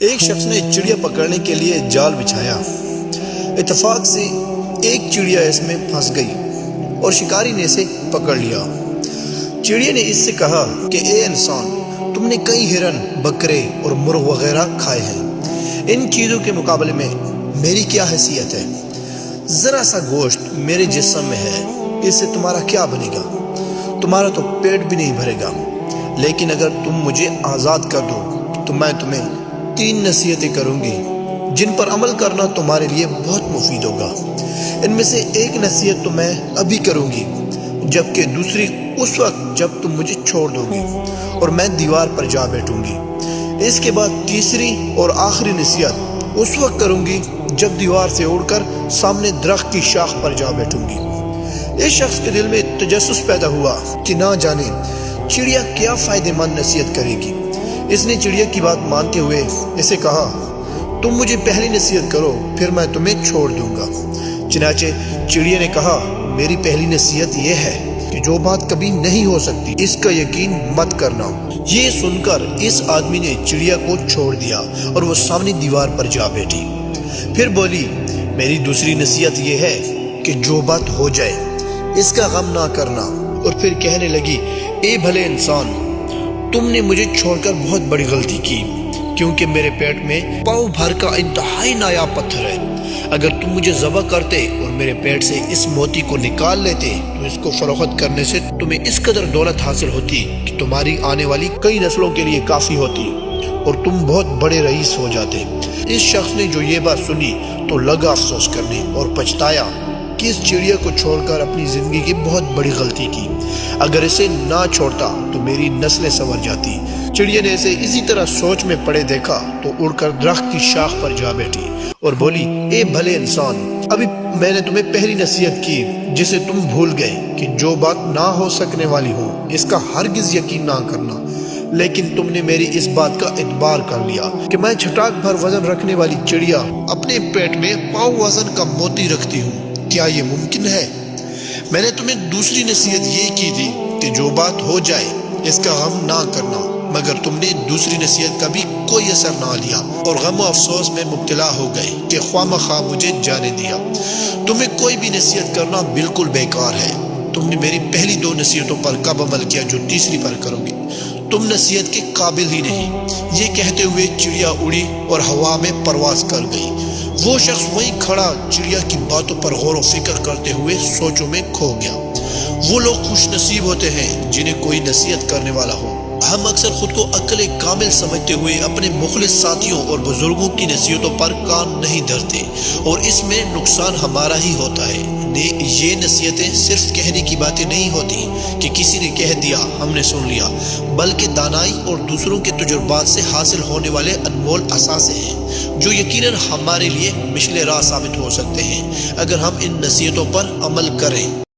ایک شخص نے چڑیا پکڑنے کے لیے جال بچھایا۔ اتفاق سے ایک چڑیا اس میں پھنس گئی اور شکاری نے اسے پکڑ لیا۔ چڑیا نے اس سے کہا کہ اے انسان، تم نے کئی ہرن، بکرے اور مرغ وغیرہ کھائے ہیں، ان چیزوں کے مقابلے میں میری کیا حیثیت ہے؟ ذرا سا گوشت میرے جسم میں ہے، اس سے تمہارا کیا بنے گا؟ تمہارا تو پیٹ بھی نہیں بھرے گا۔ لیکن اگر تم مجھے آزاد کر دو تو میں تمہیں 3 نصیحتیں کروں گی جن پر عمل کرنا تمہارے لیے بہت مفید ہوگا۔ ان میں سے ایک نصیحت تو میں ابھی کروں گی، جبکہ دوسری اس وقت جب تم مجھے چھوڑ دو گے اور میں دیوار پر جا بیٹھوں گی۔ اس کے بعد تیسری اور آخری نصیحت اس وقت کروں گی جب دیوار سے اڑ کر سامنے درخت کی شاخ پر جا بیٹھوں گی۔ اس شخص کے دل میں تجسس پیدا ہوا کہ نہ جانے چڑیا کیا فائدہ مند نصیحت کرے گی۔ اس نے چڑیا کی بات مانتے ہوئے اسے کہا، تم مجھے پہلی نصیحت کرو، پھر میں تمہیں چھوڑ دوں گا۔ چنانچہ چڑیا نے کہا، میری پہلی نصیحت یہ ہے کہ جو بات کبھی نہیں ہو سکتی اس کا یقین مت کرنا۔ یہ سن کر اس آدمی نے چڑیا کو چھوڑ دیا اور وہ سامنے دیوار پر جا بیٹھی۔ پھر بولی، میری دوسری نصیحت یہ ہے کہ جو بات ہو جائے اس کا غم نہ کرنا۔ اور پھر کہنے لگی، اے بھلے انسان، تم نے مجھے چھوڑ کر بہت بڑی غلطی کی، کیونکہ میرے پیٹ میں پاؤ بھر کا انتہائی نایاب پتھر ہے۔ اگر تم مجھے ذبح کرتے اور میرے پیٹ سے اس موتی کو نکال لیتے تو اس کو فروخت کرنے سے تمہیں اس قدر دولت حاصل ہوتی کہ تمہاری آنے والی کئی نسلوں کے لیے کافی ہوتی اور تم بہت بڑے رئیس ہو جاتے۔ اس شخص نے جو یہ بات سنی تو لگا افسوس کرنے اور پچھتایا کہ اس چڑیا کو چھوڑ کر اپنی زندگی کی بہت بڑی غلطی کی۔ اگر اسے نہ چھوڑتا تو میری نسلیں سنور جاتی۔ چڑیا نے اسے اسی طرح سوچ میں پڑے دیکھا تو اڑ کر درخت کی شاخ پر جا بیٹھی اور بولی، اے بھلے انسان، ابھی میں نے تمہیں پہلی نصیحت کی جسے تم بھول گئے کہ جو بات نہ ہو سکنے والی ہو اس کا ہرگز یقین نہ کرنا۔ لیکن تم نے میری اس بات کا اعتبار کر لیا کہ میں چھٹاک بھر وزن رکھنے والی چڑیا اپنے پیٹ میں پاؤ وزن کا موتی رکھتی ہوں۔ کیا یہ ممکن ہے؟ میں نے تمہیں دوسری نصیحت یہ کی تھی کہ جو بات ہو جائے اس کا غم نہ کرنا، مگر تم نے دوسری نصیحت کا بھی کوئی اثر نہ لیا اور غم و افسوس میں مبتلا ہو گئے کہ خواہ مخواہ مجھے جانے دیا۔ تمہیں کوئی بھی نصیحت کرنا بالکل بیکار ہے۔ تم نے میری پہلی 2 نصیحتوں پر کب عمل کیا جو تیسری پر کرو گی؟ تم نصیحت کے قابل ہی نہیں۔ یہ کہتے ہوئے چڑیا اڑی اور ہوا میں پرواز کر گئی۔ وہ شخص وہیں کھڑا چڑیا کی باتوں پر غور و فکر کرتے ہوئے سوچوں میں کھو گیا۔ وہ لوگ خوش نصیب ہوتے ہیں جنہیں کوئی نصیحت کرنے والا ہو۔ ہم اکثر خود کو عقل کامل سمجھتے ہوئے اپنے مخلص ساتھیوں اور بزرگوں کی نصیحتوں پر کان نہیں دھرتے اور اس میں نقصان ہمارا ہی ہوتا ہے۔ یہ نصیحتیں صرف کہنے کی باتیں نہیں ہوتی کہ کسی نے کہہ دیا ہم نے سن لیا، بلکہ دانائی اور دوسروں کے تجربات سے حاصل ہونے والے انمول اثاثے ہیں جو یقیناً ہمارے لیے مشعل راہ ثابت ہو سکتے ہیں اگر ہم ان نصیحتوں پر عمل کریں۔